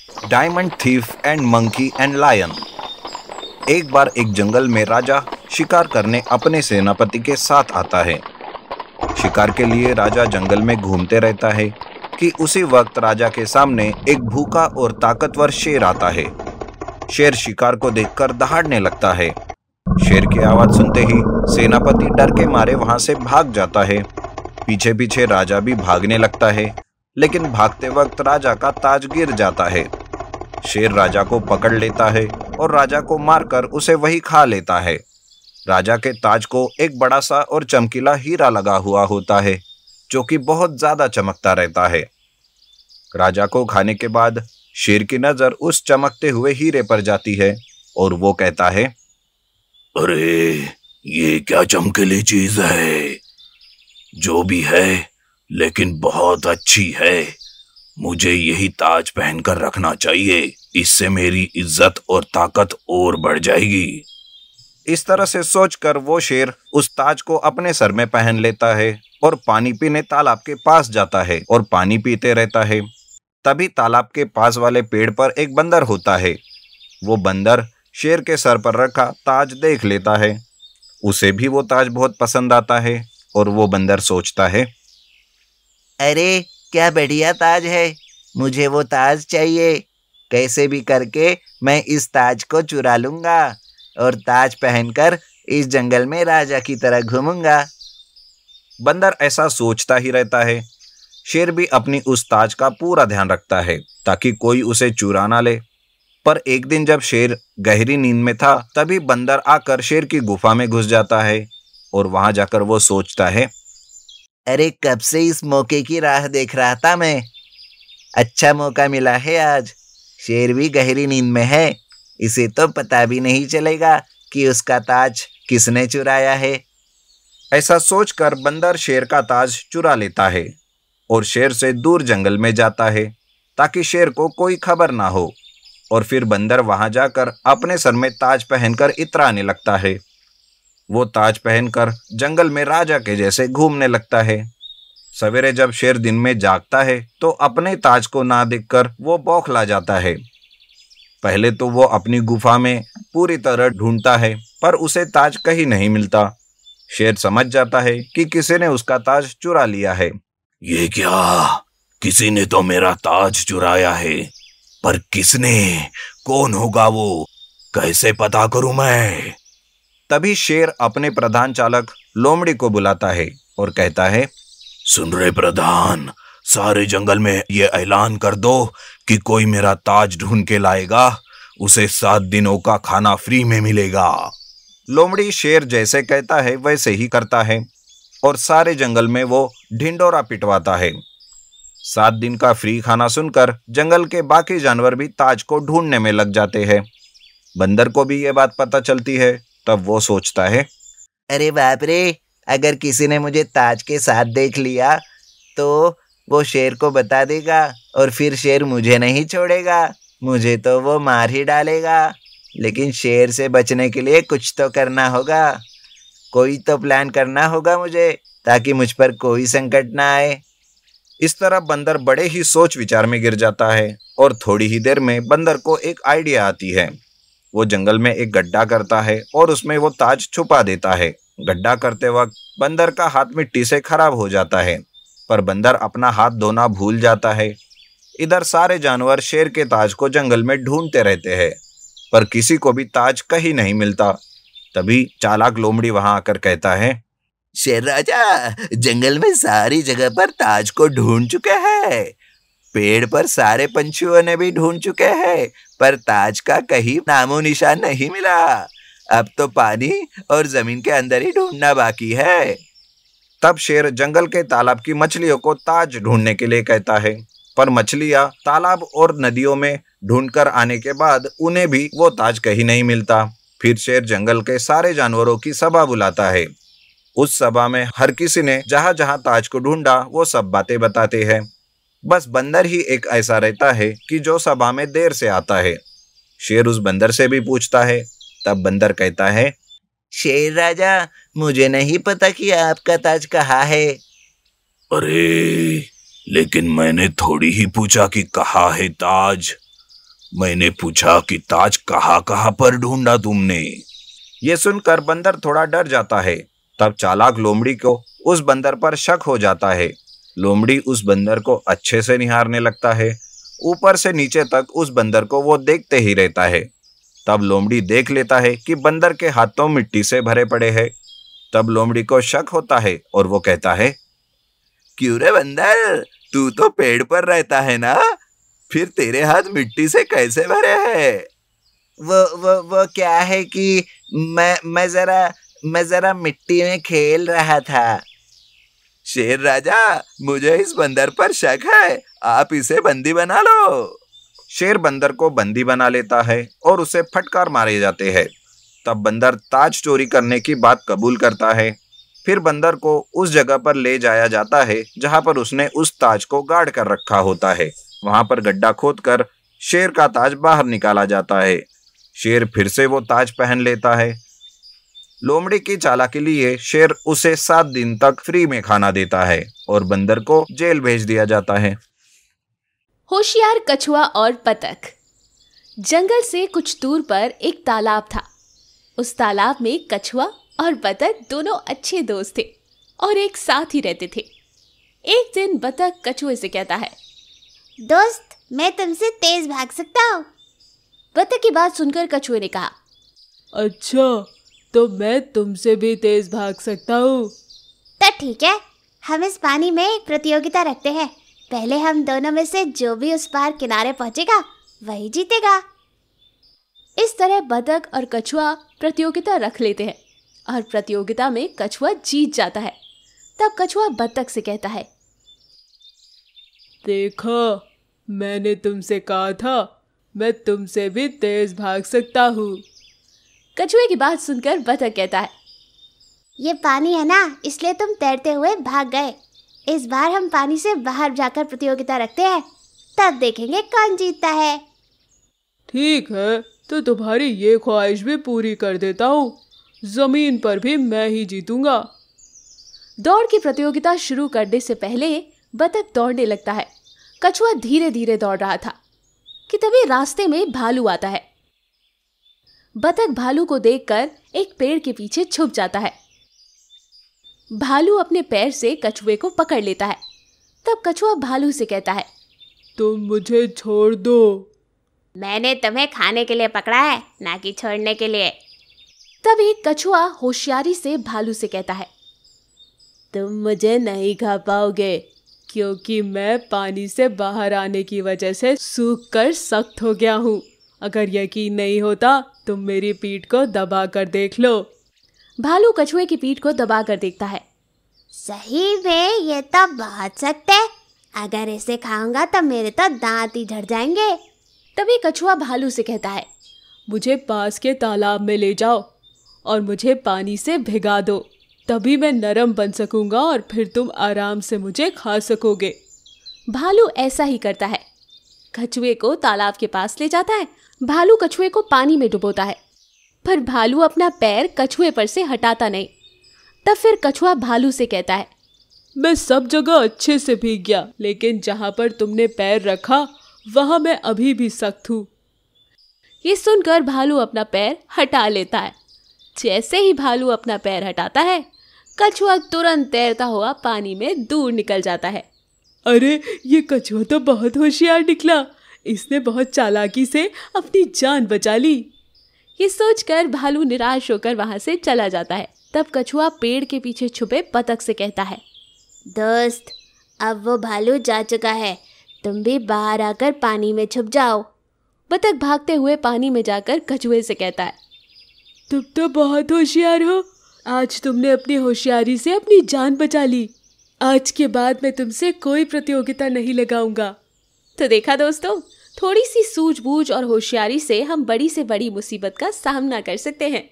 Diamond thief and monkey and lion. एक बार एक जंगल में राजा शिकार करने अपने सेनापति के साथ आता है। शिकार के लिए राजा जंगल में घूमते रहता है कि उसी वक्त राजा के सामने एक भूखा और ताकतवर शेर आता है। शेर शिकार को देखकर दहाड़ने लगता है। शेर की आवाज सुनते ही सेनापति डर के मारे वहां से भाग जाता है। पीछे पीछे राजा भी भागने लगता है, लेकिन भागते वक्त राजा का ताज गिर जाता है। शेर राजा को पकड़ लेता है और राजा को मारकर उसे वही खा लेता है। राजा के ताज को एक बड़ा सा और चमकीला हीरा लगा हुआ होता है, जो कि बहुत ज्यादा चमकता रहता है। राजा को खाने के बाद शेर की नजर उस चमकते हुए हीरे पर जाती है और वो कहता है, अरे ये क्या चमकीली चीज है। जो भी है लेकिन बहुत अच्छी है। मुझे यही ताज पहनकर रखना चाहिए, इससे मेरी इज्जत और ताकत और बढ़ जाएगी। इस तरह से सोचकर वो शेर उस ताज को अपने सर में पहन लेता है और पानी पीने तालाब के पास जाता है और पानी पीते रहता है। तभी तालाब के पास वाले पेड़ पर एक बंदर होता है। वो बंदर शेर के सर पर रखा ताज देख लेता है। उसे भी वो ताज बहुत पसंद आता है और वो बंदर सोचता है, अरे क्या बढ़िया ताज है, मुझे वो ताज चाहिए। कैसे भी करके मैं इस ताज को चुरा लूंगा और ताज पहनकर इस जंगल में राजा की तरह घूमूंगा। बंदर ऐसा सोचता ही रहता है। शेर भी अपनी उस ताज का पूरा ध्यान रखता है ताकि कोई उसे चुरा ना ले। पर एक दिन जब शेर गहरी नींद में था, तभी बंदर आकर शेर की गुफा में घुस जाता है और वहां जाकर वो सोचता है, अरे कब से इस मौके की राह देख रहा था मैं। अच्छा मौका मिला है आज। शेर भी गहरी नींद में है, इसे तो पता भी नहीं चलेगा कि उसका ताज किसने चुराया है। ऐसा सोचकर बंदर शेर का ताज चुरा लेता है और शेर से दूर जंगल में जाता है ताकि शेर को कोई खबर ना हो। और फिर बंदर वहां जाकर अपने सर में ताज पहनकर इतराने लगता है। वो ताज पहनकर जंगल में राजा के जैसे घूमने लगता है। सवेरे जब शेर दिन में जागता है तो अपने ताज को ना देखकर वो बौखला जाता है। पहले तो वो अपनी गुफा में पूरी तरह ढूंढता है, पर उसे ताज कहीं नहीं मिलता। शेर समझ जाता है कि किसी ने उसका ताज चुरा लिया है। ये क्या, किसी ने तो मेरा ताज चुराया है। पर किसने, कौन होगा वो, कैसे पता करूं मैं। तभी शेर अपने प्रधान चालक लोमड़ी को बुलाता है और कहता है, सुन रहे प्रधान, सारे जंगल में ये ऐलान कर दो कि कोई मेरा ताज ढूंढ के लाएगा, उसे 7 दिनों का खाना फ्री में मिलेगा। लोमड़ी शेर जैसे कहता है वैसे ही करता है और सारे जंगल में वो ढिंडोरा पिटवाता है। 7 दिन का फ्री खाना सुनकर जंगल के बाकी जानवर भी ताज को ढूंढने में लग जाते हैं। बंदर को भी ये बात पता चलती है। तब वो सोचता है, अरे बाप रे, अगर किसी ने मुझे ताज के साथ देख लिया तो वो शेर को बता देगा और फिर शेर मुझे नहीं छोड़ेगा, मुझे तो वो मार ही डालेगा। लेकिन शेर से बचने के लिए कुछ तो करना होगा, कोई तो प्लान करना होगा मुझे, ताकि मुझ पर कोई संकट ना आए। इस तरह बंदर बड़े ही सोच विचार में गिर जाता है और थोड़ी ही देर में बंदर को एक आइडिया आती है। वो जंगल में एक गड्ढा करता है और उसमें वो ताज छुपा देता है। गड्ढा करते वक्त बंदर का हाथ मिट्टी से खराब हो जाता है, पर बंदर अपना हाथ धोना भूल जाता है। इधर सारे जानवर शेर के ताज को जंगल में ढूंढते रहते हैं, पर किसी को भी ताज कहीं नहीं मिलता। तभी चालाक लोमड़ी वहां आकर कहता है, शेर राजा, जंगल में सारी जगह पर ताज को ढूंढ चुके हैं। पेड़ पर सारे पंछियों ने भी ढूंढ चुके हैं, पर ताज का कहीं नामो निशान नहीं मिला। अब तो पानी और जमीन के अंदर ही ढूंढना बाकी है। तब शेर जंगल के तालाब की मछलियों को ताज ढूंढने के लिए कहता है, पर मछलियां तालाब और नदियों में ढूंढकर आने के बाद उन्हें भी वो ताज कहीं नहीं मिलता। फिर शेर जंगल के सारे जानवरों की सभा बुलाता है। उस सभा में हर किसी ने जहां जहां ताज को ढूंढा वो सब बातें बताते हैं। बस बंदर ही एक ऐसा रहता है कि जो सभा में देर से आता है। शेर उस बंदर से भी पूछता है। तब बंदर कहता है, शेर राजा, मुझे नहीं पता कि आपका ताज कहाँ है। अरे लेकिन मैंने थोड़ी ही पूछा कि कहाँ है ताज। मैंने पूछा कि ताज कहाँ कहाँ पर ढूंढा तुमने। ये सुनकर बंदर थोड़ा डर जाता है। तब चालाक लोमड़ी को उस बंदर पर शक हो जाता है। लोमड़ी उस बंदर को अच्छे से निहारने लगता है। ऊपर से नीचे तक उस बंदर को वो देखते ही रहता है। तब लोमड़ी देख लेता है कि बंदर के हाथों मिट्टी से भरे पड़े हैं। तब लोमड़ी को शक होता है और वो कहता है, क्यों रे बंदर, तू तो पेड़ पर रहता है ना, फिर तेरे हाथ मिट्टी से कैसे भरे हैं? वो क्या है कि मैं जरा मिट्टी में खेल रहा था। शेर राजा, मुझे इस बंदर पर शक है, आप इसे बंदी बना लो। शेर बंदर को बंदी बना लेता है और उसे फटकार मारे जाते हैं। तब बंदर ताज चोरी करने की बात कबूल करता है। फिर बंदर को उस जगह पर ले जाया जाता है जहां पर उसने उस ताज को गाड़ कर रखा होता है। वहां पर गड्ढा खोदकर शेर का ताज बाहर निकाला जाता है। शेर फिर से वो ताज पहन लेता है। लोमड़ी की चालाकी के लिए शेर उसे 7 दिन तक फ्री में खाना देता है और बंदर को जेल भेज दिया जाता है। होशियार कछुआ और बतख। जंगल से कुछ दूर पर एक तालाब था। उस तालाब में कछुआ और बतख दोनों अच्छे दोस्त थे और एक साथ ही रहते थे। एक दिन बतख कछुए से कहता है, दोस्त, मैं तुमसे तेज भाग सकता हूँ। बतख की बात सुनकर कछुए ने कहा, अच्छा, तो मैं तुमसे भी तेज भाग सकता हूँ। तो ठीक है, हम इस पानी में एक प्रतियोगिता रखते हैं। पहले हम दोनों में से जो भी उस पार किनारे पहुंचेगा वही जीतेगा। इस तरह बतख और कछुआ प्रतियोगिता रख लेते हैं और प्रतियोगिता में कछुआ जीत जाता है। तब कछुआ बतख से कहता है, देखो, मैंने तुमसे कहा था मैं तुमसे भी तेज भाग सकता हूँ। कछुए की बात सुनकर बतख कहता है, ये पानी है ना, इसलिए तुम तैरते हुए भाग गए। इस बार हम पानी से बाहर जाकर प्रतियोगिता रखते हैं, तब देखेंगे कौन जीतता है। ठीक है, तो तुम्हारी ये ख्वाहिश भी पूरी कर देता हूँ। जमीन पर भी मैं ही जीतूंगा। दौड़ की प्रतियोगिता शुरू करने से पहले बतख दौड़ने लगता है। कछुआ धीरे धीरे दौड़ रहा था कि तभी रास्ते में भालू आता है। बतख भालू को देखकर एक पेड़ के पीछे छुप जाता है। भालू अपने पैर से कछुए को पकड़ लेता है। तब कछुआ भालू से कहता है, तुम मुझे छोड़ दो। मैंने तुम्हें खाने के लिए पकड़ा है, ना कि छोड़ने के लिए। तभी कछुआ होशियारी से भालू से कहता है, तुम मुझे नहीं खा पाओगे, क्योंकि मैं पानी से बाहर आने की वजह से सूख कर सख्त हो गया हूँ। अगर यकीन नहीं होता तुम मेरी पीठ को दबा कर देख लो। भालू कछुए की पीठ को दबा कर देखता है। सही में ये तो बहुत सख्त है। अगर इसे खाऊंगा तो मेरे तो दांत ही झड़ जाएंगे। तभी कछुआ भालू से कहता है, मुझे पास के तालाब में ले जाओ और मुझे पानी से भिगा दो, तभी मैं नरम बन सकूंगा और फिर तुम आराम से मुझे खा सकोगे। भालू ऐसा ही करता है। कछुए को तालाब के पास ले जाता है। भालू कछुए को पानी में डुबोता है, पर भालू अपना पैर कछुए पर से हटाता नहीं। तब फिर कछुआ भालू से कहता है, मैं सब जगह अच्छे से भीग गया, लेकिन जहाँ पर तुमने पैर रखा वहाँ मैं अभी भी सख्त हूँ। ये सुनकर भालू अपना पैर हटा लेता है। जैसे ही भालू अपना पैर हटाता है, कछुआ तुरंत तैरता हुआ पानी में दूर निकल जाता है। अरे, ये कछुआ तो बहुत होशियार निकला। इसने बहुत चालाकी से अपनी जान बचा ली। ये सोचकर भालू निराश होकर वहां से चला जाता है। तब कछुआ पेड़ के पीछे छुपे बतख से कहता है, दोस्त, अब वो भालू जा चुका है, तुम भी बाहर आकर पानी में छुप जाओ। बतख भागते हुए पानी में जाकर कछुए से कहता है, तुम तो बहुत होशियार हो। आज तुमने अपनी होशियारी से अपनी जान बचा ली। आज के बाद मैं तुमसे कोई प्रतियोगिता नहीं लगाऊंगा। तो देखा दोस्तों, थोड़ी सी सूझबूझ और होशियारी से हम बड़ी से बड़ी मुसीबत का सामना कर सकते हैं।